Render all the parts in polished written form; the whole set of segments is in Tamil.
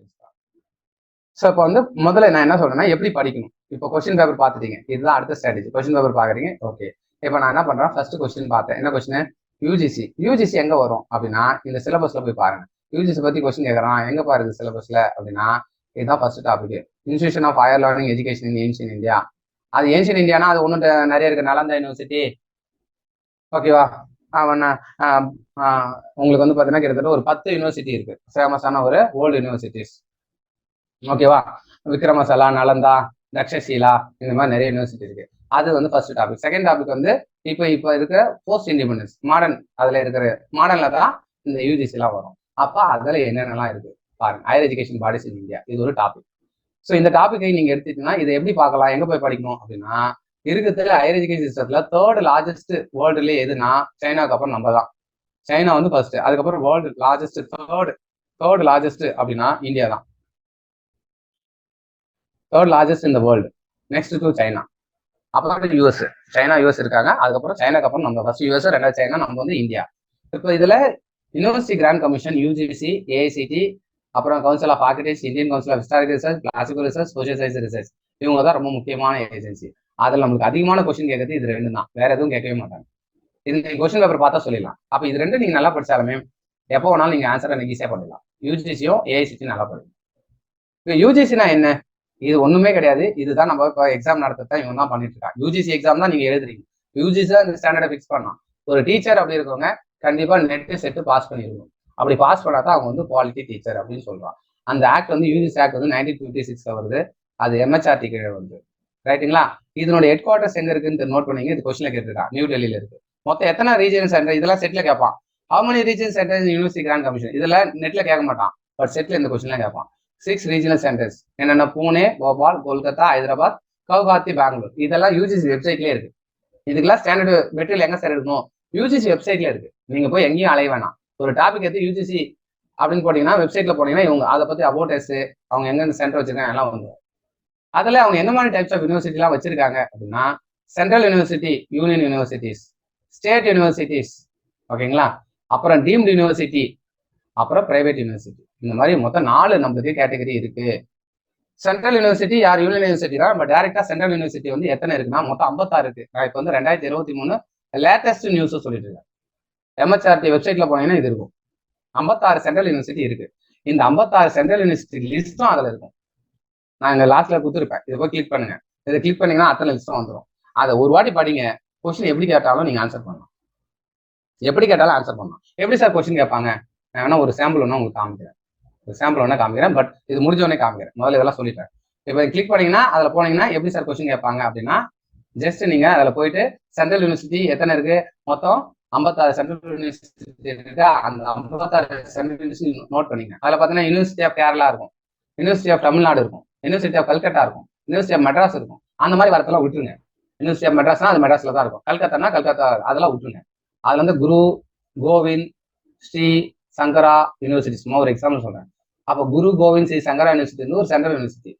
கொஸ்டின்ஸ் தான். ஸோ இப்போ வந்து முதல்ல நான் என்ன சொல்றேன்னா எப்படி படிக்கணும். இப்போ கொஸ்டின் பேப்பர் பார்த்துட்டீங்க, இதுதான் அடுத்த ஸ்ட்ராட்டஜி. கொஸ்டின் பேப்பர் பாக்குறீங்க, ஓகே. இப்போ நான் என்ன பண்றேன், ஃபர்ஸ்ட் கொஸ்டின் பார்த்தேன். என்ன கொஸ்டின்? யூஜிசி. யூஜிசி எங்க வரும் அப்படின்னா இந்த சிலபஸ்ல போய் பாருங்க. யூஜிசி பத்தி கொஸ்டின் கேட்கறான், எங்க பாருங்க சிலபஸ்ல அப்படின்னா இதுதான் first topic. Institution of higher learning education in ancient India. அது ஏன்ஷியன்ட் இந்தியானா அது ஒன்றும் நிறைய இருக்கு. நலந்தா யூனிவர்சிட்டி, ஓகேவா? உங்களுக்கு வந்து பார்த்தீங்கன்னா கிட்டத்தட்ட ஒரு 10 யூனிவர்சிட்டி இருக்கு, ஃபேமஸான ஒரு ஓல்டு யூனிவர்சிட்டிஸ், ஓகேவா? விக்ரமசலா, நலந்தா, தக்ஷசீலா, இந்த மாதிரி நிறைய யூனிவர்சிட்டி இருக்கு. அது வந்து ஃபர்ஸ்ட் டாபிக். செகண்ட் டாபிக் வந்து இப்போ இருக்கிற போஸ்ட் இண்டிபெண்டன்ஸ் மாடர்ன், அதுல இருக்கிற மாடர்ன்ல தான் இந்த யூஜிசி எல்லாம் வரும். அப்ப அதுல என்னென்னலாம் இருக்கு பாருங்க. Higher education bodies in India, இது ஒரு டாபிக். ஸோ இந்த டாபிக்கை நீங்க எடுத்துட்டீங்கன்னா இதை எப்படி பார்க்கலாம், எங்க போய் படிக்கணும் அப்படின்னா இருக்கிறதுல ஹையர் எஜுகேஷன் சிஸ்டத்துல தேர்ட் லார்ஜஸ்ட் வேர்ல்டுல எதுனா சைனாவுக்கு அப்புறம் நம்ம தான். சைனா வந்து ஃபர்ஸ்ட், அதுக்கப்புறம் வேர்ல்டு லார்ஜஸ்ட் தேர்ட் லார்ஜஸ்ட் அப்படின்னா இந்தியா தான். தேர்ட் லார்ஜஸ்ட் இந்த வேர்ல்டு, நெக்ஸ்ட் டு சைனா, அப்புறம் யூஎஸ். சைனா யூஎஸ் இருக்காங்க, அதுக்கப்புறம் சைனாக்கு அப்புறம் நம்ம ஃபர்ஸ்ட் யூஎஸ், ரெண்டாவது சைனா, நம்ம வந்து இந்தியா. இப்போ இதுல university grant commission, UGC, AICT, அப்புறம் council of architects, Indian council of historical research, classical research, social science research, இவங்க தான் ரொம்ப முக்கியமான ஏஜென்சி. அதில் நம்மளுக்கு அதிகமான கொஸ்டின் கேட்கறது இது ரெண்டு தான், வேற எதுவும் கேட்கவே மாட்டாங்க. இது நீங்க கொஸ்டின் பேப்பர் பார்த்தா சொல்லிடலாம். அப்போ இது ரெண்டு நீங்க நல்லா படிச்சாலுமே எப்போ வேணாலும் நீங்க ஆன்சரை நீங்க ஈஸியாக பண்ணிடலாம். யூஜிசியும் ஏஐசிடியும் நல்லா படிக்கும். இப்போ யூஜிசினா என்ன? இது ஒண்ணுமே கிடையாது. இதுதான் நம்ம இப்போ எக்ஸாம் நடத்தான் இவங்க தான் பண்ணிட்டு இருக்காங்க. யூஜிசி எக்ஸாம் தான் நீங்க எழுதுறீங்க. யூஜிசி தான் இந்த ஸ்டாண்டர்டை ஃபிக்ஸ் பண்ணலாம். ஒரு டீச்சர் அப்படி இருக்கவங்க கண்டிப்பா நெட் செட்டு பாஸ் பண்ணிருக்கணும். அப்படி பாஸ் பண்ணா தான் அவங்க வந்து குவாலிட்டி டீச்சர் அப்படின்னு சொல்றாங்க. அந்த ஆக்ட் வந்து யூஜிசி ஆக்ட் வந்து 1956 வருது. அது எம்ஹெச்ஆர்டி கீழே வருது, ரைட்டுங்களா? இதனோட ஹெட் குவார்டர்ஸ் எங்க இருக்குன்னு நோட் பண்ணீங்க. இது கொஸ்டின்ல கேட்டிருக்கான், நியூ டெல்லியில இருக்கு. மொத்தம் எத்தனை ரீஜன் சென்டர், இதெல்லாம் செட்ல கேட்பான். How many region centres university grant commission, இதெல்லாம் நெட்ல கேட்க மாட்டான், பட் செட்ல இந்த கொஸ்டின்லாம் கேட்பான். 6 ரீஜனல் சென்டர்ஸ் என்னென்ன? பூனே, போபால், கொல்கத்தா, ஹைதராபாத், கவுஹாத்தி, பெங்களூர். இதெல்லாம் யூஜிசி வெப்சைட்லேயே இருக்கு. இதுக்கெல்லாம் ஸ்டாண்டர்டு மெட்டீரியல் எங்க சார் இருக்கணும்? யூஜிசி வெப்சைட்ல இருக்கு. நீங்க போய் எங்கேயும் அலைய வேணாம். ஒரு டாபிக் எடுத்து யூஜிசி அப்படின்னு போட்டீங்கன்னா வெப்சைட்ல போனீங்கன்னா இவங்க அதை பத்தி அபோட்டஸ், அவங்க எங்க சென்டர் வச்சிருக்காங்க எல்லாம் வந்து அதுல அவங்க என்ன மாதிரி டைப்ஸ் ஆஃப் யூனிவர்சிட்டி எல்லாம் வச்சிருக்காங்க அப்படின்னா central university, union universities, state universities, ஓகேங்களா? அப்புறம் டீம்டு யூனிவர்சிட்டி, அப்புறம் பிரைவேட் யூனிவர்சிட்டி. இந்த மாதிரி மொத்தம் 4 நம்மளுக்கு கேட்டகரி இருக்கு. சென்ட்ரல் யூனிவர்சிட்டி யார்? யூனியன் யூனிவர்சிட்டி தான். நம்ம டைரக்டா சென்ட்ரல் யூனிவர்சிட்டி வந்து எத்தனை இருக்குன்னா மொத்தம் 56 இருக்கு. நான் இப்போ வந்து 2023 லேட்டஸ்ட் நியூஸ் சொல்லிட்டு இருக்கேன். எம்ஹெச்ஆர்டி வெப்சைட்ல போனீங்கன்னா இது இருக்கும். 56 சென்ட்ரல் யூனிவர்சிட்டி இருக்கு. இந்த 56 சென்ட்ரல் யூனிவர்சிட்டி லிஸ்டும் அதுல இருக்கும். நான் இந்த லாஸ்ட்ல கொடுத்துருப்பேன், இதை போய் கிளிக் பண்ணுங்க. இதை கிளிக் பண்ணீங்கன்னா அத்தனை லிஸ்டும் வந்துடும். அதை ஒரு வாட்டி படிங்க. கொஸ்டின் எப்படி கேட்டாலும் நீங்க ஆன்சர் பண்ணலாம். எப்படி கேட்டாலும் ஆன்சர் பண்ணலாம். எப்படி சார் கொஸ்டின் கேட்பாங்க? நான் வேணா ஒரு சாம்பிள் ஒன்று உங்களுக்கு காமிக்கிறேன். ஒரு சாம்பிள் ஒன்றா காமிக்கிறேன், பட் இது முடிஞ்ச உடனே காமிக்கிறேன். முதல்ல இதெல்லாம் சொல்லிட்டேன். இப்போ கிளிக் பண்ணீங்கன்னா அதில் போனீங்கன்னா எப்படி சார் கொஸ்டின் கேட்பாங்க அப்படின்னா ஜஸ்ட் நீங்க அதில் போயிட்டு சென்ட்ரல் யூனிவர்சிட்டி எத்தனை இருக்கு, மொத்தம் 56 சென்ட்ரல் யூனிவர்சிட்டி இருக்கு. அந்த 56 சென்ட்ரல் யூனிவர்சிட்டி நோட் பண்ணிங்க. அதில் பார்த்தீங்கன்னா யூனிவர்சிட்டி ஆஃப் கேரளா இருக்கும், யூனிவர்சிட்டி ஆஃப் தமிழ்நாடு இருக்கும், யூனிவர்சிட்டி ஆஃப் கல்கட்டா இருக்கும், யூனிவர்சிட்டி ஆஃப் மெட்ராஸ் இருக்கும். அந்த மாதிரி வரத்தெல்லாம் விட்டுருங்க. யூனிவர்சிட்டி ஆஃப் மெட்ராஸ்னா அது மெட்ராஸ்ல தான் இருக்கும், கல்கத்தானா கல்கத்தா, அதெல்லாம் விட்டுருங்க. அதுல வந்து குரு, கோவிந்த், ஸ்ரீ சங்கரா யூனிவர்சிட்டி, சும்மா ஒரு எக்ஸாம்பிள் சொல்றேன். அப்ப குரு கோவிந்த் ஸ்ரீ சங்கரா யூனிவர்சிட்டி வந்து ஒரு சென்ட்ரல் யூனிவர்சிட்டி.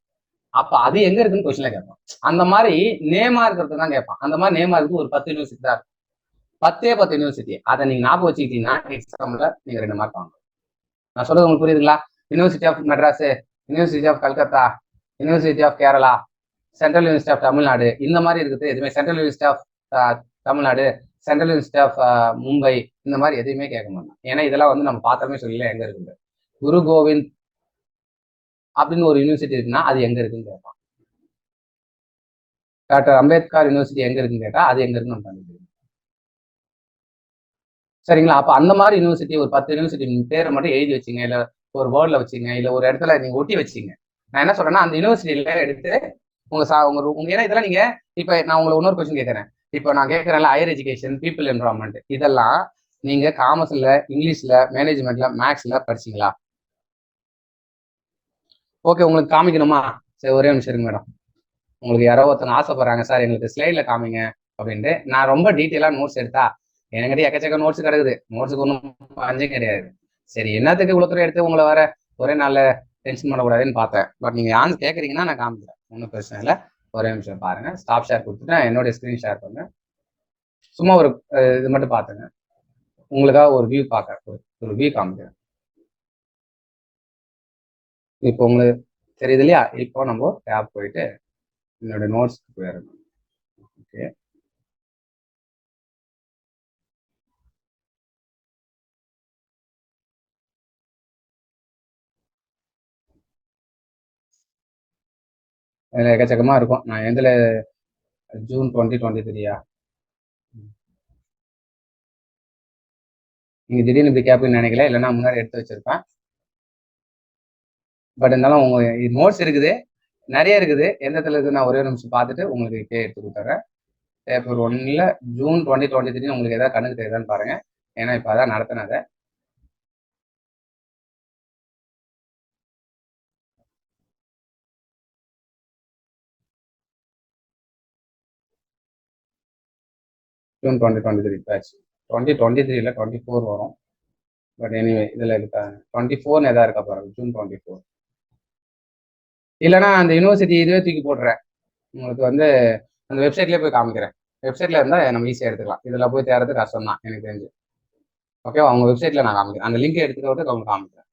அப்ப அது எங்க இருக்குன்னு கொஸ்டின்ல கேட்பான். அந்த மாதிரி நேமா இருக்கிறது தான் கேட்பான். அந்த மாதிரி நேமா இருக்கு ஒரு 10 யூனிவர்சிட்டி தான் இருக்கும். 10 யூனிவர்சிட்டி. அதை நீங்க ஞாபகம் வச்சுக்கிட்டீங்கன்னா எக்ஸாம்ல நீங்க 2 மார்க் வாங்க. நான் சொல்றது உங்களுக்கு புரியுதுங்களா? University of Madras, university of Calcutta, university of Kerala, central university of Tamil Nadu, இந்த மாதிரி இருக்குது. எதுவுமே central university of Tamil Nadu, central university of Mumbai, இந்த மாதிரி எதுவுமே கேட்க மாட்டோம். ஏன்னா இதெல்லாம் வந்து நம்ம பார்த்தோமே சொல்லல எங்க இருக்குது. குரு கோவிந்த் அப்படின்னு ஒரு யூனிவர்சிட்டி இருக்குன்னா அது எங்க இருக்குன்னு கேட்பான். டாக்டர் அம்பேத்கர் யூனிவர்சிட்டி எங்க இருக்குன்னு கேட்டா அது எங்க இருக்குன்னு நம்ம பண்ணிக்கலாம். சரிங்களா? அப்ப அந்த மாதிரி யூனிவர்சிட்டி ஒரு 10 யூனிவர்சிட்டி பேரை மட்டும் எழுதி வச்சுங்க, இல்ல ஒரு வேர்ட்ல வச்சுங்க, இல்ல ஒரு இடத்துல நீங்க ஒட்டி வச்சுங்க. நான் என்ன சொல்றேன்னா அந்த யூனிவர்சிட்டியில எடுத்து உங்க ஏன்னா இதெல்லாம் நீங்க இப்ப நான் உங்களை இன்னொரு கொஸ்டின் கேட்கறேன். இப்போ நான் கேட்கறேன்ல ஹையர் எஜுகேஷன், பீப்புள் என்வரான்மெண்ட், இதெல்லாம் நீங்க காமர்ஸ்ல, இங்கிலீஷ்ல, மேனேஜ்மெண்ட்ல, மேக்ஸ்ல படிச்சீங்களா? ஓகே, உங்களுக்கு காமிக்கணுமா? சரி, ஒரே நிமிஷம் இருங்க மேடம். உங்களுக்கு யாரோ ஒருத்தங்க ஆசைப்படுறாங்க, சார் எங்களுக்கு ஸ்லைட்ல காமிங்க அப்படின்ட்டு. நான் ரொம்ப டீட்டெயிலா நோட்ஸ் எடுத்தா என்கிட்ட எக்கச்சக்க நோட்ஸ் கிடக்குது. நோட்ஸுக்கு ஒன்றும் பஞ்சம் கிடையாது. சரி, என்னத்துக்கு இவ்வளோ தூரம் எடுத்து உங்களை வர ஒரே நாளில் டென்ஷன் பண்ணக்கூடாதுன்னு பார்த்தேன். பட் நீங்கள் ஆன்சர் கேட்குறீங்கன்னா நான் காமிக்கிறேன், ஒன்றும் பிரச்சனை இல்லை. ஒரே நிமிஷம் பாருங்க. ஸ்டாப் ஷேர் கொடுத்துட்டு என்னுடைய ஸ்க்ரீன் ஷேர் பண்ணுங்க. சும்மா ஒரு இது மட்டும் பார்த்துங்க. உங்களுக்காக ஒரு வியூ பார்க்க ஒரு வியூ காமிக்கிறேன். இப்போ உங்களுக்கு தெரியுது இல்லையா? இப்போ நம்ம டேப் போயிட்டு என்னோட நோட்ஸ்க்கு போயிடணும். ஓகே, அதில் எக்கச்சக்கமாக இருக்கும். நான் எதில் ஜூன் 2023 நீங்கள் திடீர்னு இப்படி கேட்பீங்கன்னு நினைக்கல, இல்லைன்னா முன்னாடி எடுத்து வச்சிருப்பேன். பட் இருந்தாலும் உங்க நோட்ஸ் இருக்குது, நிறைய இருக்குது. எந்த இடத்துல இருக்குது நான் ஒரே நிமிஷம் பார்த்துட்டு உங்களுக்கு இப்பயே எடுத்து கொடுத்துட்றேன். பேப்பர் 1ல் ஜூன் 2023 உங்களுக்கு எதாவது கணக்கு தெரியுதான்னு பாருங்க. ஏன்னா இப்போ அதான் நடத்தினதை. ஜூன் 2023 பேட்ச் 2023 24 வரும். பட் எனிவே இதில் இருக்கா 24 எதாவது இருக்கா பாருங்க, ஜூன் 24. இல்லைன்னா அந்த யூனிவர்சிட்டி இதுவே தூக்கி போட்டுறேன். உங்களுக்கு வந்து அந்த வெப்சைட்லேயே போய் காமிக்கிறேன். வெப்சைட்ல இருந்தால் நம்ம ஈஸியாக எடுத்துக்கலாம். இதில் போய் தேடுறது கஷ்டம் தான் எனக்கு தெரிஞ்சு. ஓகேவா? அவங்க வெப்சைட்ல நான் காமிக்கிறேன். அந்த லிங்க் எடுத்துக்கிட்டு உங்களுக்கு காமிக்கிறேன்.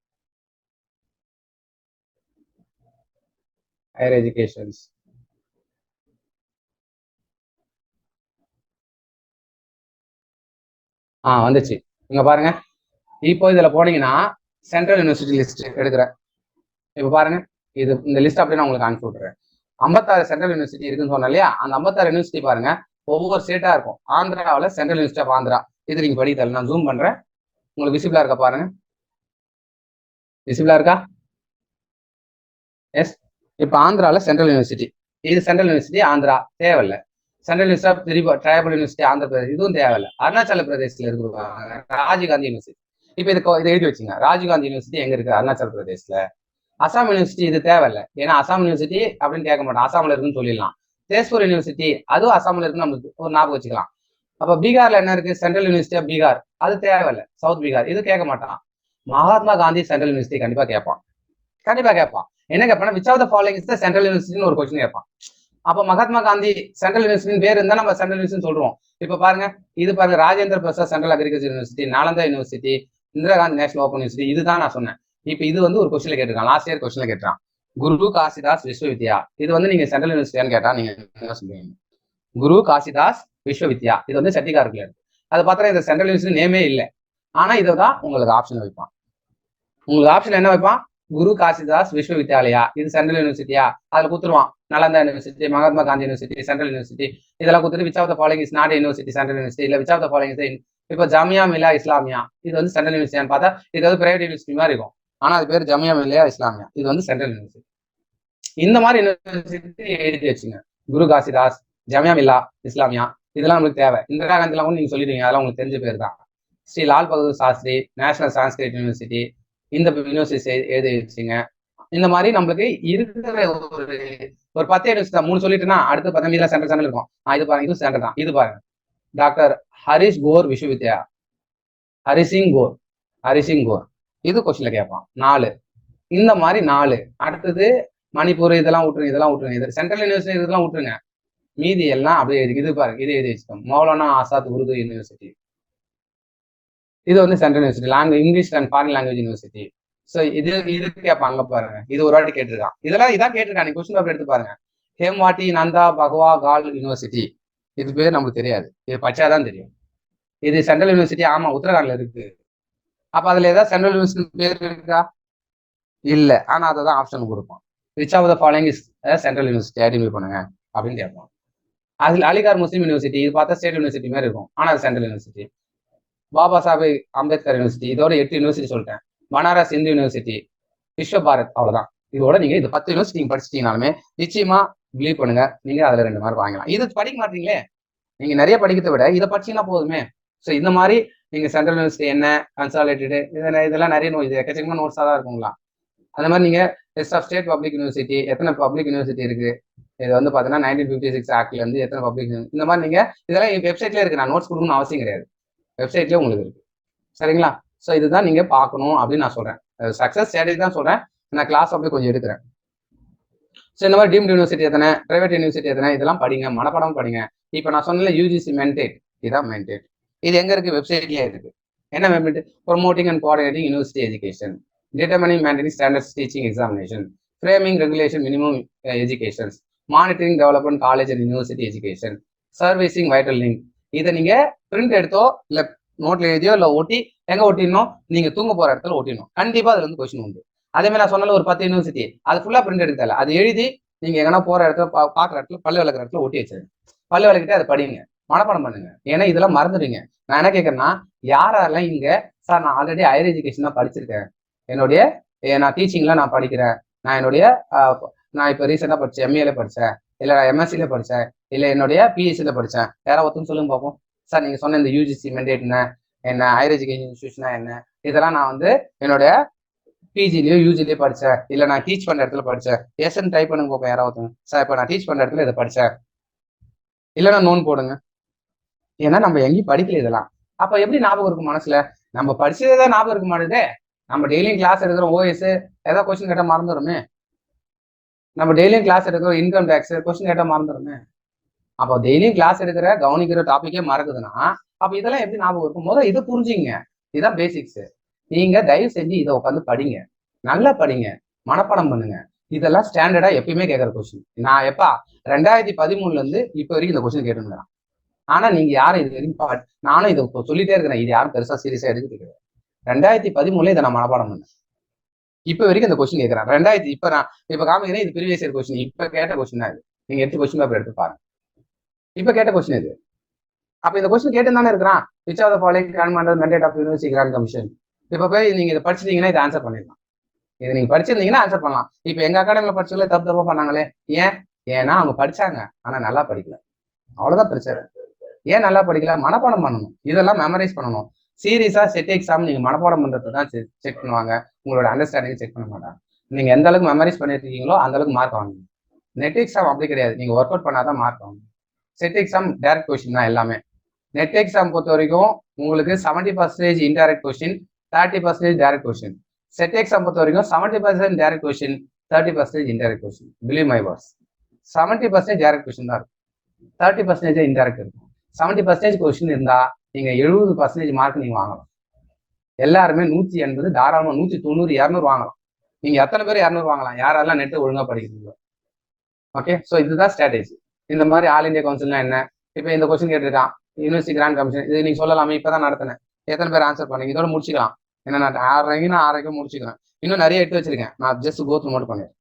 ஹையர் எஜுகேஷன்ஸ் வந்துச்சு. இங்க பாருங்க. இப்போ இதுல போனீங்கன்னா சென்ட்ரல் யூனிவர்சிட்டி லிஸ்ட் எடுக்கிறேன். இப்போ பாருங்க, இது இந்த லிஸ்ட் அப்படியே நான் உங்களுக்கு அனுப்பிச்சு விட்டுறேன். 56 சென்ட்ரல் யூனிவர்சிட்டி இருக்குன்னு சொன்னேன் இல்லையா? அந்த 56 யூனிவர்சிட்டி பாருங்க, ஒவ்வொரு ஸ்டேட்டா இருக்கும். ஆந்திராவில் சென்ட்ரல் யூனிவர்சிட்டி ஆஃப் ஆந்திரா, இது நீங்க படித்தல. நான் ஜூம் பண்றேன், உங்களுக்கு விசிபிளா இருக்கா பாருங்க. விசிபிளா இருக்கா? எஸ். இப்போ ஆந்திராவில் சென்ட்ரல் யூனிவர்சிட்டி, இது சென்ட்ரல் யூனிவர்சிட்டி ஆந்திரா தேவையில்ல. Central university of tribal university Andhra Pradesh, இதுவும் தேவையில்லை. அருணாச்சல பிரதேசத்தில் இருக்கிறாங்க ராஜீவ்காந்தி யூனிவர்சிட்டி. இப்போ இதை எழுதி வச்சுங்க. ராஜீவ்காந்தி யூனிவர்சிட்டி எங்க இருக்கு? அருணாச்சல பிரதேஷ்ல. அசாம் யூனிவர்சிட்டி இது தேவையில்லை, ஏன்னா அசாம் யூனிவர்சிட்டி அப்படின்னு கேட்க மாட்டோம், அசாம்ல இருக்குன்னு சொல்லிடலாம். தேஸ்பூர் யூனிவர்சிட்டி அதுவும் அசாம்ல இருக்குன்னு நமக்கு ஒரு ஞாபகம் வச்சுக்கலாம். அப்ப பீகார்ல என்ன இருக்கு? சென்ட்ரல் யூனிவர்சிட்டி ஆஃப் பீகார், அது தேவையில்லை. சவுத் பீகார் இது கேட்க மாட்டான். மகாத்மா காந்தி சென்ட்ரல் யூனிவர்சிட்டி கண்டிப்பா கேட்பான். கண்டிப்பா கேட்பான். என்ன கேட்பான்? Which of the following is the central யூனிவர்சிட்டின்னு ஒரு கொஸ்டின் கேட்பான். அப்ப மகாத்மா காந்தி சென்ட்ரல் யூனிவர்சிட்டி பேர் இருந்தா நம்ம சென்ட்ரல் யூனிவர்சிட்டி சொல்றோம். இப்ப பாருங்க, இது பாருங்க, Rajendra Prasad central agriculture university, Nalanda university, Indira Gandhi national open university, இதுதான் நான் சொன்னேன். இப்ப இது வந்து ஒரு கொஸ்டின்ல கேட்டிருக்கான், லாஸ்ட் இயர் கொஸ்டின்ல கேட்டான். குரு காசிதாஸ் விஸ்வவித்யா, இது வந்து நீங்க சென்ட்ரல் யூனிவர்சிட்டியான்னு கேட்டா நீங்க என்ன சொல்லுவீங்க? குரு காசிதாஸ் விஸ்வவித்யா, இது வந்து சட்டிகார்ல இருக்கு. அது பார்த்தா இந்த சென்ட்ரல் யூனிவர்சிட்டி நேமே இல்லை. ஆனா இதை தான் உங்களுக்கு ஆப்ஷன் வைப்பான். உங்களுக்கு ஆப்ஷன் என்ன வைப்பான்? குரு காசிதாஸ் விஸ்வவித்யாலயா, இது சென்ட்ரல் யூனிவர்சிட்டியா? அதுல குத்துருவான். Nalanda university, Mahatma Gandhi university, central university, இதெல்லாம் குத்துட்டு which of the following is not university central university, இல்ல which of the following is. இப்போ ஜாமியா மில்லா இஸ்லாமியா, இது வந்து சென்ட்ரல் யூனிவர்சிட்டியான்னு பார்த்தா இது வந்து பிரைவேட் யூனிவர்சிட்டி மாதிரி இருக்கும். ஆனா அது பேர் ஜாமியா மில்லா இஸ்லாமியா, இது வந்து சென்ட்ரல் யூனிவர்சிட்டி. இந்த மாதிரி யூனிவர்சிட்டி எழுதி வச்சுங்க. குரு காசிதாஸ், ஜாமியா மில்லா இஸ்லாமியா, இதெல்லாம் உங்களுக்கு தேவை. இந்திரா காந்திலாம் கூட நீங்க சொல்லிடுவீங்க, அதெல்லாம் உங்களுக்கு தெரிஞ்ச பேர் தான். ஸ்ரீ லால் பகதூர் சாஸ்திரி நேஷனல் சான்ஸ்கிரிட் யூனிவர்சிட்டி, இந்த யூனிவர்சிட்டி எழுதி வச்சுங்க. இந்த மாதிரி நம்மளுக்கு இருக்கிற ஒரு 10 யூனிவர்சிட்டி 3 சொல்லிட்டுனா அடுத்து 19 சென்டர் இருக்கும். இது பாருங்க, இது சென்டர் தான். இது பாருங்க, டாக்டர் ஹரிஷ் கோர் விஸ்வவித்யா, ஹரிசிங் கோர், ஹரிசிங் கோர், இது கொஸ்டின்ல கேட்பான். 4 இந்த மாதிரி 4. அடுத்தது மணிப்பூர், இதெல்லாம் விட்டுருங்க, இதெல்லாம் விட்டுருங்க. இது சென்ட்ரல் யூனிவர்சிட்டி இதெல்லாம் விட்டுருங்க, மீதி எல்லாம் அப்படியே இது பாருங்க, இது எழுதி வச்சுக்கோங்க. மௌலானா ஆசாத் உருது யூனிவர்சிட்டி, இது வந்து central university, language English and foreign language university. So இது கேட்பாங்க பாருங்க, இது ஒரு வாட்டி கேட்டிருக்கான். இதெல்லாம் இதான் கேட்டிருக்கான். நீ கொஸ்டின் பேப்பர் எடுத்து பாருங்க. ஹேம்வாட்டி நந்தா பகவா கால் யூனிவர்சிட்டி, இது பேர் நமக்கு தெரியாது, இது பச்சாதான் தெரியும். இது சென்ட்ரல் யூனிவர்சிட்டி, ஆமா உத்தரகாண்ட்ல இருக்கு. அப்ப அதுல ஏதாவது சென்ட்ரல் யூனிவர்சிட்டி பேர் இருக்கா? இல்ல. ஆனா அதை தான் ஆப்ஷன் கொடுப்போம். Which of the following is central university identify பண்ணுங்க அப்படின்னு கேட்போம். அதில் அலிகார் முஸ்லீம் யூனிவர்சிட்டி, இது பார்த்தா ஸ்டேட் யூனிவர்சிட்டி மாதிரி இருக்கும், ஆனா அது central university. Baba Saheb Ambedkar university, இதோட 8 யூனிவர்சிட்டி சொல்லிட்டேன். பனாரஸ் இந்து யூனிவர்சிட்டி, விஸ்வ பாரத், அவ்வளவுதான். இதோட நீங்க இது 10 யூனிவர்சிட்டி படிச்சிட்டீங்கனாலுமே நிச்சயமா பிலீவ் பண்ணுங்க, நீங்க அதுல 2 மார்க் வாங்கலாம். இது படிக்க மாட்டீங்களே, நீங்க நிறைய படிக்கிறத விட இதை படிச்சீங்கன்னா போதுமே. ஸோ இந்த மாதிரி நீங்க சென்ட்ரல் யூனிவர்சிட்டி என்ன, கன்சாலிடேட்டடு, இதெல்லாம் நிறைய இது எக்கச்சக்கமான நோட்ஸாக தான் இருக்குங்களா. அந்த மாதிரி நீங்க test of state public university, எத்தனை பப்ளிக் யூனிவர்சிட்டி இருக்கு, இது வந்து பாத்தீங்கன்னா 1956 ஆக்ட்ல இருந்து எத்தனை பப்ளிக், இந்த மாதிரி நீங்க இதெல்லாம் வெப்சைட்லேயே இருக்கு. நான் நோட்ஸ் கொடுக்கணும்னு அவசியம் கிடையாது, வெப்சைட்லேயே உங்களுக்கு இருக்கு. சரிங்களா? ஸோ இதுதான் நீங்க பார்க்கணும் அப்படின்னு நான் சொல்றேன். சக்சஸ் ஸ்ட்ராட்டஜி தான் சொல்றேன். நான் கிளாஸ் அப்படியே கொஞ்சம் எடுக்கிறேன். ஸோ இந்த மாதிரி டீம்டு யூனிவர்சிட்டி எத்தனை, பிரைவேட் யூனிவர்சிட்டி எத்தனை, இதெல்லாம் படிங்க, மனப்படம் படிங்க. இப்போ நான் சொன்ன யூஜிசி மென்டேட், இதான் மென்டேட். இது எங்க இருக்கு? வெப்சைட்லயே இருக்கு. என்ன mandate? Promoting and coordinating university education. determining maintaining standards teaching examination, framing regulation minimum educations, monitoring development college and university education, servicing vital link. இதை நீங்க பிரிண்ட் எடுத்தோ இல்ல நோட்ல எழுதியோ இல்ல ஒட்டி எங்க ஒட்டிடணும், நீங்க தூங்க போற இடத்துல ஒட்டிடணும். கண்டிப்பா அதுல இருந்து கொஸ்டின் உண்டு. அதே மாதிரி நான் சொன்னால ஒரு 10 யூனிவர்சிட்டி அது ஃபுல்லா பிரிண்ட் எடுக்கல, அது எழுதி நீங்க எங்கன்னா போற இடத்துல பாக்குற இடத்துல பல்லு விளக்குற இடத்துல ஒட்டி வச்சிருங்க. பல்லு விளக்கிட்டு அதை படிங்க, மனப்பாடம் பண்ணுங்க. ஏன்னா இதெல்லாம் மறந்துடுங்க. நான் என்ன கேட்கறேன்னா, யாரெல்லாம் இங்க சார் நான் ஆல்ரெடி ஹையர் எஜுகேஷன் தான் படிச்சிருக்கேன், என்னுடைய நான் டீச்சிங்ல நான் படிக்கிறேன், நான் என்னுடைய நான் இப்போ ரீசெண்டாக படித்தேன், எம்ஏல படித்தேன், இல்லை எம்எஸ்சியில படித்தேன், இல்லை என்னுடைய பிஎஸ்சியில் படித்தேன், யாராவது ஒருத்தரும் சொல்லுங்க பார்ப்போம். சார் நீங்கள் சொன்ன இந்த யூஜிசி மெண்டேட் என்ன ஹையர் எஜுகேஷன் இன்ஸ்டியூஷனா என்ன, இதெல்லாம் நான் வந்து என்னுடைய பிஜிலையோ யூஜிலையோ படித்தேன், இல்லை நான் டீச் பண்ணுற இடத்துல படித்தேன். எஸ்ன்னு டைப் பண்ணுங்க பார்ப்போம் யாராவது. சார் இப்போ நான் டீச் பண்ணுற இடத்துல இதை படித்தேன், இல்லைன்னா நோன் போடுங்க. ஏன்னா நம்ம எங்கேயும் படிக்கல இதெல்லாம். அப்போ எப்படி ஞாபகம் இருக்கும் மனசுல? நம்ம படிச்சதே தான் ஞாபகம் இருக்க மாட்டேதே. நம்ம டெய்லியும் கிளாஸ் எடுக்கிறோம், ஓஎஸ் ஏதாவது கொஸ்டின் கேட்டால் மறந்துடுமே. நம்ம டெய்லியும் கிளாஸ் எடுக்கிறோம், இன்கம் டேக்ஸ் கொஸ்டின் கேட்டால் மறந்துடுமே. அப்போ டெய்லியும் கிளாஸ் எடுக்கிற கவனிக்கிற டாபிக்கே மறக்குதுன்னா அப்போ இதெல்லாம் எப்படி ஞாபகம் இருக்கும்? முதல்ல இதை புரிஞ்சுங்க. இதுதான் பேசிக்ஸ். நீங்க தயவு செஞ்சு இதை உட்காந்து படிங்க, நல்லா படிங்க, மனப்பாடம் பண்ணுங்க. இதெல்லாம் ஸ்டாண்டர்டா எப்பயுமே கேட்கற கொஸ்டின். நான் எப்பா 2013 இருந்து இப்போ வரைக்கும் இந்த கொஸ்டின் கேட்டுருந்தேன். ஆனா நீங்க யாரும் இது வரைக்கும் நானும் இதை சொல்லிட்டே இருக்கிறேன், இது யாரும் பெருசா சீரியஸா எடுத்துக்கிறது. 2013 இதை நான் மனப்பாடம் பண்ணேன். இப்ப வரைக்கும் இந்த கொஸ்டின் கேட்கறேன். 2000 இப்ப நான் இப்ப காமிக்கிறேன், இது ப்ரீவியஸ் இயர் கொஸ்டின், இப்ப கேட்ட கொஸ்டின் தான் இது. நீங்க எடுத்து கொஸ்டின் பேப்பர் எடுத்து பாருங்க, இப்ப கேட்ட கொஸ்டின் இது. அப்ப இந்த கொஸ்டின் கேட்டு தானே இருக்கிறான். Which of the following commanded mandate of university grant commission. இப்ப போய் நீங்க இதை படிச்சிட்டீங்கன்னா இதை ஆன்சர் பண்ணிடலாம். இதை நீங்க படிச்சிருந்தீங்கன்னா ஆன்சர் பண்ணலாம். இப்ப எங்க அகாடமியில படிச்சவங்களே தப்பு பண்ணாங்களே, ஏன்னா அவங்க படிச்சாங்க ஆனா நல்லா படிக்கல, அவ்வளவுதான் பிரச்சனை. ஏன் நல்லா படிக்கல? மனப்பாடம் பண்ணணும், இதெல்லாம் மெமரைஸ் பண்ணணும். சீரியஸா செட் எக்ஸாம் நீங்க மனப்பாடம் பண்றது தான் செக் பண்ணுவாங்க, உங்களோட அண்டர்ஸ்டாண்டிங் செக் பண்ண மாட்டாங்க. நீங்க எந்த அளவுக்கு மெமரைஸ் பண்ணிட்டு இருக்கீங்களோ அந்த அளவுக்கு மார்க் வாங்குங்க. நெட் எக்ஸாம் அப்படி கிடையாது, நீங்க ஒர்க் அவுட் பண்ணாதான் மார்க் வாங்குங்க. செட் எக்ஸாம் டைரக்ட் கொஸ்டின் தான் எல்லாமே. நெட் எக்ஸாம் பொறுத்த வரைக்கும் உங்களுக்கு 70% indirect question, 30% direct question. Set exam பொறுத்த வரைக்கும் 70% direct question, 30% indirect question. Believe my words, 70% direct question தான் இருக்கும், 30% இன்டைரக்ட் இருக்கும். 70% கொஸ்டின் இருந்தா நீங்க 70% மார்க் நீங்க வாங்கலாம். எல்லாருமே 180 தாராளமா 190 200 வாங்கலாம். நீங்க எத்தனை பேர் 200 வாங்கலாம்? யாரெல்லாம் நெட் ஒழுங்கா படிக்கிறீங்களோ. ஓகே, ஸோ இதுதான் ஸ்ட்ராட்டஜி. இந்த மாதிரி ஆல் இந்தியா கவுன்சில்னா என்ன? இப்போ இந்த கொஸ்டின் கேட்டிருக்கான், யூனிவர்சிட்டி கிராண்ட் கமிஷன், இது நீங்க சொல்லலாமே, இப்பதான் நடத்தினேன், எத்தனை பேர் ஆன்சர் பண்ணீங்க? இதோட முடிச்சுக்கலாம். ஏன்னா நான் 6:30 முடிச்சுக்கிறேன். இன்னும் நிறைய எடுத்து வச்சிருக்கேன், நான் ஜஸ்ட் கோத்ரூ மட்டும் பண்ணிடுறேன்.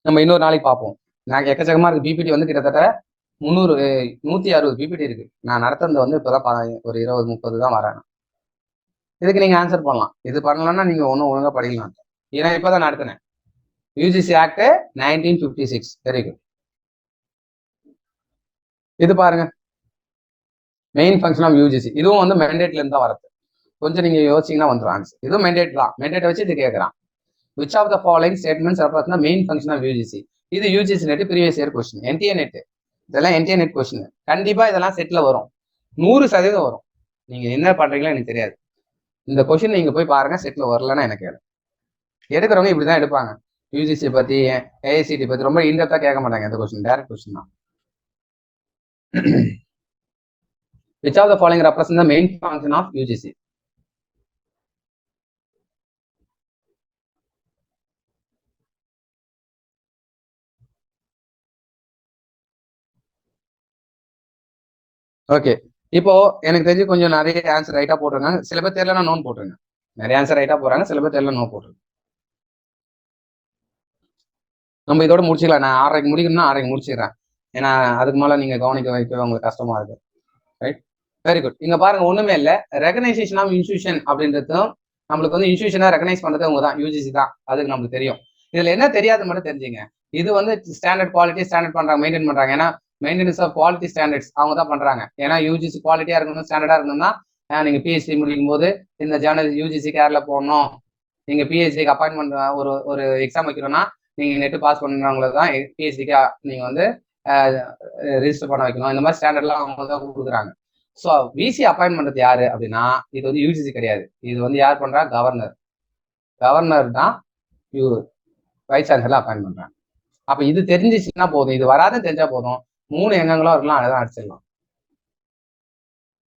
நம்ம இன்னொரு நாளைக்கு பார்ப்போம். நான் எக்கச்சக்கமா இருக்கு. பிபிடி வந்து கிட்டத்தட்ட 160 பிபிடி இருக்கு. நான் நடத்துறது வந்து இப்பதான் ஒரு 20-30 தான் வரேன். இதுக்கு நீங்க ஆன்சர் பண்ணலாம். இது பண்ணலன்னா நீங்க ஒன்றும் ஒழுங்கா படிக்கலாம். ஏன்னா இப்பதான் நடத்தினேன். UGC act 1956. Very good. இது பாருங்க, மெயின் ஃபங்க்ஷன் ஆஃப் யூஜிசி. இதுவும் வந்து மெண்டேட்ல இருந்து தான் வரது. கொஞ்சம் நீங்க யோசிச்சீங்கன்னா வந்துடும் ஆன்சர். இதுவும் மெண்டேட் தான். மெண்டேட்டை வச்சு இது கேட்கறான். Which of the following statements represent main function of UGC. இது UGC NET previous year question, NTA NET. இதெல்லாம் என்டிஏ நெட் கொஸ்டின். கண்டிப்பா இதெல்லாம் செட்ல வரும், 100% வரும். நீங்க என்ன பண்றீங்களோ எனக்கு தெரியாது. இந்த கொஸ்டின் நீங்க போய் பாருங்க, செட்ல வரலன்னா எனக்கு எடுக்கிறவங்க இப்படிதான் எடுப்பாங்க. யூஜிசி பத்தி, ஏஐசிடி பத்தி ரொம்ப இன்டெப்தா கேட்க மாட்டாங்க. இந்த கொஸ்டின் டைரக்ட் கொஸ்டின் தான். Which of the following represent the main function of UGC? Okay, இப்போ எனக்கு தெரிஞ்சு கொஞ்சம் நிறைய ஆன்சர் ரைட்டா போட்டுருங்க. சில பேர் தெரியலன்னா நோன் போட்டுருங்க. நிறைய ஆன்சர் ரைட்டா போறாங்க, சில பேர் தெரியல நோ போட்டுருங்க. நம்ம இதோட முடிச்சுக்கலாம். நான் 6:30 முடிக்கணும்னா 6:30 முடிச்சிடுறேன். ஏன்னா அதுக்கு மேல நீங்க கவனிக்க வைக்க உங்களுக்கு கஷ்டமா இருக்கு. Right, very good. இங்க பாருங்க, ஒண்ணுமே இல்லை. ரெகனைசேஷன் ஆஃப் இன்ஸ்டியூஷன் அப்படின்றதும் நம்மளுக்கு வந்து இன்ஸ்டியூஷனா ரெகனைஸ் பண்றது அவங்க தான், யூஜிசி தான். அதுக்கு நம்மளுக்கு தெரியும். இதுல என்ன தெரியாது மட்டும் தெரிஞ்சுங்க. இது வந்து ஸ்டாண்டர்ட் குவாலிட்டி ஸ்டாண்டர்ட் பண்றாங்க, மெயின்டைன் பண்றாங்க. ஏன்னா மெயின்டெனன்ஸ் ஆஃப் குவாலிட்டி ஸ்டாண்டர்ட்ஸ் அவங்க தான் பண்றாங்க. ஏன்னா யூஜிசி குவாலிட்டியா இருக்கணும், ஸ்டாண்டர்டா இருக்கணும்னா நீங்க பிஹெச்டி முடிக்கும் போது இந்த ஜேர்னல் யூஜிசி கேர்ல போடணும். நீங்க பிஹெச்டிக்கு அப்பாயின்மெண்ட் ஒரு எக்ஸாம் வைக்கிறோம்னா நீங்க நெட் பாஸ் பண்ணுறவங்கள தான் பிஹெச்டிக்கு நீங்க வந்து ரிஜிஸ்டர் பண்ண வைக்கணும். இந்த மாதிரி ஸ்டாண்டர்ட்லாம் அவங்க தான் கொடுக்குறாங்க. ஸோ விசி அப்பாயின்ட் பண்றது யாரு அப்படின்னா, இது வந்து யூஜிசி கிடையாது. இது வந்து யார் பண்றா? கவர்னர். கவர்னர் தான் வைஸ் சான்சலர் அப்பாயின்ட் பண்றாங்க. அப்ப இது தெரிஞ்சிச்சுன்னா போதும், இது வராதுன்னு தெரிஞ்சா போதும், 3 எங்கங்களும் இருக்கலாம், அதான் அடிச்சிடலாம்.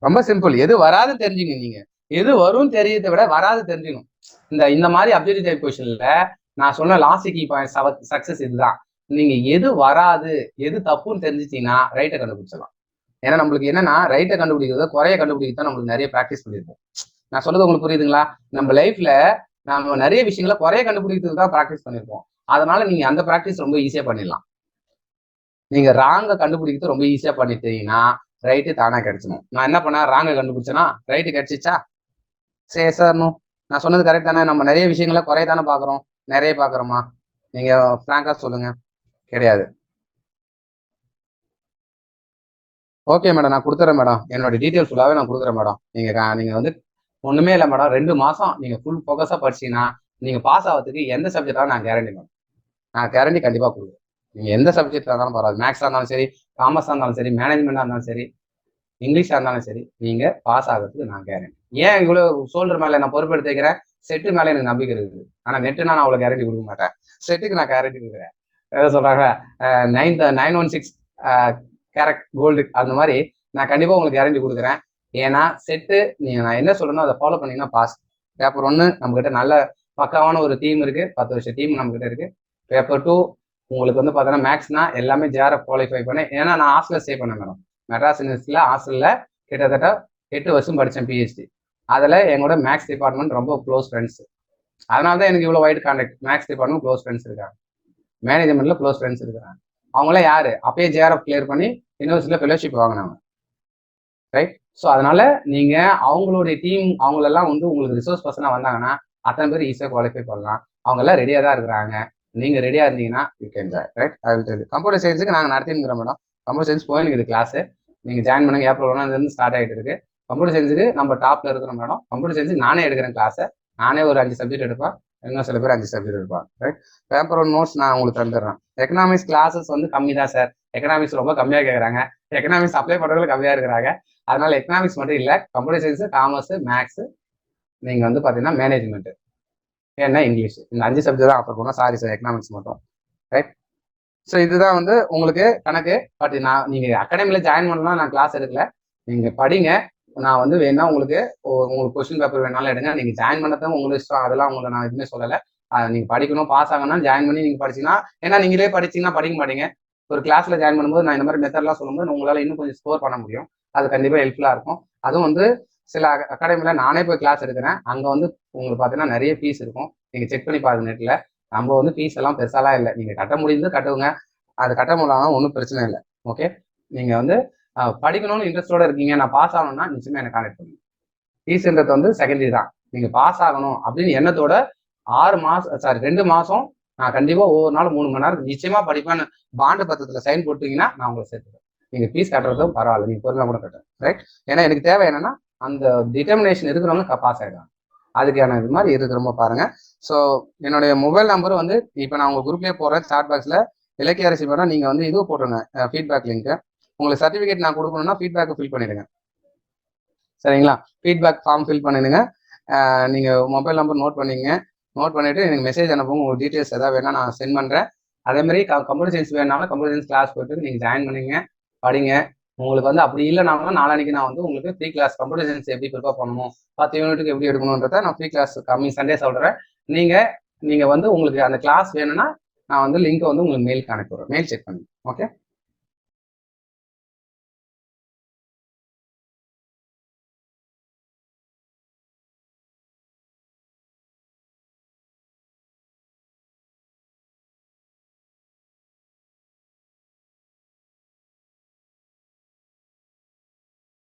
ரொம்ப சிம்பிள். எது வராதுன்னு தெரிஞ்சுங்க நீங்க. எது வரும் தெரியறதை விட வராது தெரிஞ்சுக்கணும். இந்த மாதிரி அப்ஜெக்டிவ் டைப் கொஸ்டின்ல நான் சொன்ன லாஸ்ட் கீ பாயிண்ட் சக்சஸ் இதுதான். நீங்க எது வராது எது தப்புன்னு தெரிஞ்சிட்டீங்கன்னா ரைட்டை கண்டுபிடிச்சலாம். ஏன்னா நம்மளுக்கு என்னன்னா ரைட்டை கண்டுபிடிக்கிறத குறைய கண்டுபிடிக்கிறத நம்மளுக்கு நிறைய ப்ராக்டிஸ் பண்ணியிருப்போம். நான் சொல்றது உங்களுக்கு புரியுதுங்களா? நம்ம லைஃப்ல நம்ம நிறைய விஷயங்களை குறைய கண்டுபிடிக்கிறதுக்கு தான் ப்ராக்டிஸ் பண்ணியிருப்போம். அதனால நீங்க அந்த ப்ராக்டிஸ் ரொம்ப ஈஸியா பண்ணிடலாம். நீங்க ராங்க கண்டுபிடிக்கிறது ரொம்ப ஈஸியா பண்ணிட்டீங்கன்னா ரைட்டு தானா கிடைச்சிடும். நான் என்ன பண்ணேன், ராங்க கண்டுபிடிச்சேன்னா ரைட்டு கிடைச்சிச்சா? சரி சார், நான் சொன்னது கரெக்ட் தானே? நம்ம நிறைய விஷயங்கள குறைய தானே பாக்குறோம், நிறைய பாக்குறோமா? நீங்க பிராங்கா சொல்லுங்க. கிடையாது. ஓகே மேடம், நான் கொடுத்துறேன் மேடம். என்னோட டீட்டெயில் ஃபுல்லாவே நான் கொடுக்குறேன் மேடம். நீங்க வந்து ஒண்ணுமே இல்லை மேடம். 2 மாசம் நீங்க ஃபுல் ஃபோக்கஸா படிச்சீங்கன்னா நீங்க பாஸ் ஆகிறதுக்கு எந்த சப்ஜெக்டாலும் நான் கேரண்டி மேடம். நான் கேரண்டி கண்டிப்பா கொடுக்குறேன். நீங்க எந்த சப்ஜெக்டா இருந்தாலும் பரவாயில்ல, மேக்ஸா இருந்தாலும் சரி, காமர்ஸா இருந்தாலும் சரி, மேனேஜ்மெண்டா இருந்தாலும் சரி, இங்கிலீஷா இருந்தாலும் சரி, நீங்க பாஸ் ஆகிறதுக்கு நான் கேரண்டி. ஏன் இவ்வளவு ஷோல்டர் மேல நான் பொறுப்பெடுத்து வைக்கிறேன்? செட்டு மேல எனக்கு நம்பிக்கை இருக்குது. ஆனா நெட்டுனா நான் அவ்வளவு கேரண்டி கொடுக்க மாட்டேன். செட்டுக்கு நான் கேரண்டி கொடுக்குறேன். ஏதாவது சொல்றாங்க 916 கேரட் கோல்டு, அந்த மாதிரி நான் கண்டிப்பா உங்களுக்கு கேரண்டி கொடுக்குறேன். ஏன்னா செட்டு நான் என்ன சொல்றேனோ அதை ஃபாலோ பண்ணீங்கன்னா பாஸ். பேப்பர் 1 நம்ம கிட்ட நல்ல பக்காவான ஒரு டீம் இருக்கு, 10 வருஷம் டீம் நம்ம கிட்ட இருக்கு. பேப்பர் 2 உங்களுக்கு வந்து பார்த்தீங்கன்னா மேக்ஸ்னா எல்லாமே ஜேஆர்எஃப் குவாலிஃபை பண்ணேன். ஏன்னா நான் ஹாஸ்டல்ல ஸ்டே பண்ணேன் மேடம். மெட்ராஸ் யூனிவர்சிட்டியில ஹாஸ்டல்ல கிட்டத்தட்ட 8 வருஷம் படித்தேன் பிஹெச்டி. அதில் எங்களோட மேக்ஸ் டிபார்ட்மெண்ட் ரொம்ப க்ளோஸ் ஃப்ரெண்ட்ஸ். அதனால தான் எனக்கு இவ்வளோ wide contact. Maths department close friends இருக்காங்க, மேனேஜ்மெண்ட்ல க்ளோஸ் ஃப்ரெண்ட்ஸ் இருக்காங்க. அவங்களாம் யாரு? அப்பயே ஜேஆர்எஃப் கிளியர் பண்ணி யூனிவர்சிட்டியில ஃபெலோஷிப் வாங்கினாங்க, ரைட்? ஸோ அதனால நீங்க அவங்களுடைய டீம் அவங்களெல்லாம் வந்து உங்களுக்கு ரிசோர்ஸ் பர்சனா வந்தாங்கன்னா அத்தனை பேர் ஈஸியாக குவாலிஃபை பண்ணலாம். அவங்க எல்லாம் ரெடியா தான் இருக்கிறாங்க. நீங்க ரெடியா இருந்தீங்கன்னா you can join, right? I will tell you. Computer சயின்ஸுக்கு நாங்கள் நடத்திருக்கிறோம் மேடம். கம்ப்யூட்டர் சயின்ஸ் போயிருக்குது கிளாஸ். நீங்க ஜாயின் பண்ணுங்க. ஏப்ரல் 1 ஸ்டார்ட் ஆகிட்டு இருக்கு. கம்ப்யூட்டர் சயின்ஸுக்கு நம்ம டாப்ல இருக்கிறோம் மேடம். கம்ப்யூட்டர் சயின்ஸுக்கு நானே எடுக்கிறேன் கிளாஸ். நானே ஒரு 5 சப்ஜெக்ட் எடுப்பேன், இன்னும் சில பேர் 5 சப்ஜெக்ட் எடுப்பாங்க, ரைட்? பேப்பர் 1 நோட்ஸ் நான் உங்களுக்கு தந்துடுறேன். எக்கனாமிக்ஸ் கிளாஸஸ் வந்து கம்மி தான் சார். எக்கனாமிக்ஸ் ரொம்ப கம்மியா கேட்குறாங்க. எக்கனாமிக்ஸ் அப்ளை பண்றவங்க கம்மியா இருக்கிறாங்க. அதனால எக்கனாமிக்ஸ் மட்டும் இல்லை, கம்ப்யூட்டர் சயின்ஸ், காமர்ஸ், மேக்ஸ், நீங்க வந்து பாத்தீங்கன்னா மேனேஜ்மெண்ட், ஏன்னா இங்கிலீஷ், இந்த 5 சப்ஜெக்ட் தான் ஆஃபர் பண்ணுவோம். சாரி சார், எக்கனாமிக்ஸ் மட்டும், ரைட்? ஸோ இதுதான் வந்து உங்களுக்கு கணக்கு. பட் நீங்க அகாடமில ஜாயின் பண்ணலாம், நான் கிளாஸ் எடுக்கல. நீங்க படிங்க. நான் வந்து வேணா உங்களுக்கு கொஸ்டின் பேப்பர் வேணாலும் எடுங்க. நீங்க ஜாயின் பண்ணதான் உங்களுக்கு இஷ்டம், அதெல்லாம் உங்களை நான் எதுவுமே சொல்லலை. நீங்க படிக்கணும், பாஸ் ஆகணும், ஜாயின் பண்ணி நீங்க படிச்சீங்கன்னா, ஏன்னா நீங்களே படிச்சீங்கன்னா படிக்க மாட்டீங்க. ஒரு கிளாஸ்ல ஜாயின் பண்ணும்போது நான் இந்த மாதிரி மெத்தட்லாம் சொல்லும்போது உங்களால இன்னும் கொஞ்சம் ஸ்கோர் பண்ண முடியும். அது கண்டிப்பா ஹெல்ப்ஃபுல்லா இருக்கும். அதுவும் வந்து சில அகாடமில நானே போய் கிளாஸ் எடுக்கிறேன். அங்க வந்து உங்களுக்கு பாத்தீங்கன்னா நிறைய ஃபீஸ் இருக்கும். நீங்க செக் பண்ணி பாருங்க நெட்ல. நம்ம வந்து ஃபீஸ் எல்லாம் பெருசாலாம் இல்லை. நீங்க கட்ட முடியுது கட்டுங்க, அது கட்ட முடியலாம், ஒன்றும் பிரச்சனை இல்லை. ஓகே, நீங்க வந்து படிக்கணும்னு இன்ட்ரெஸ்டோட இருக்கீங்க, நான் பாஸ் ஆகணும்னா நிச்சயமா எனக்கு கான்டெக்ட் பண்ணுங்க. ஃபீஸ்ன்றது வந்து செகண்டரி தான். நீங்க பாஸ் ஆகணும் அப்படின்னு எண்ணத்தோட 2 மாசம் நான் கண்டிப்பா ஒவ்வொரு நாளும் 3 மணி நேரம் நிச்சயமா படிப்பேன்னு பாண்டு பத்திரத்துல சைன் போட்டீங்கன்னா நான் உங்களை சேர்த்துக்கிறேன். நீங்க ஃபீஸ் கட்டுறதும் பரவாயில்ல, நீங்க பொறுமையா கூட கட்டுறேன், ரைட்? ஏன்னா எனக்கு தேவை என்னன்னா அந்த டிட்டர்மினேஷன் இருக்கிறவங்க பாஸ் ஆகிடும். அதுக்கான இது மாதிரி இருக்கிறவங்க பாருங்க. ஸோ என்னுடைய மொபைல் நம்பர் வந்து இப்போ நான் உங்க குரூப்லேயே போடுறேன். சாட் பாக்ஸ்ல இலக்கிய அரசி மேடம் நீங்க வந்து இது போட்டுருங்க, ஃபீட்பேக் லிங்க். உங்களுக்கு சர்டிஃபிகேட் நான் கொடுக்கணும்னா ஃபீட்பேக் ஃபில் பண்ணிடுங்க, சரிங்களா? ஃபீட்பேக் ஃபார்ம் ஃபில் பண்ணிடுங்க. நீங்க மொபைல் நம்பர் நோட் பண்ணிங்க. நோட் பண்ணிட்டு எனக்கு மெசேஜ் அனுப்புங்க, உங்க டீட்டெயில்ஸ் ஏதாவது வேணா நான் சென்ட் பண்றேன். அதே மாதிரி கம்ப்யூட்டர் சயின்ஸ் வேணாலும் கம்ப்யூட்டர் சயின்ஸ் கிளாஸ் போயிட்டு நீங்க ஜாயின் பண்ணுங்க, படிங்க. உங்களுக்கு வந்து அப்படி இல்லைனாலும் நாளைக்கு நான் வந்து உங்களுக்கு ஃப்ரீ கிளாஸ் கம்ப்யூட்டர் சயின்ஸ் எப்படி ப்ரிப்பேர் பண்ணணும், 10 யூனிட்டுக்கு எப்படி எடுக்கணுன்றத நான் ஃப்ரீ கிளாஸ் கம்மிங் சண்டே சொல்றேன். நீங்க வந்து உங்களுக்கு அந்த கிளாஸ் வேணும்னா நான் வந்து லிங்க் வந்து உங்களுக்கு மெயிலுக்கு அனுப்பிடுறேன். மெயில் செக் பண்ணுங்க, ஓகே?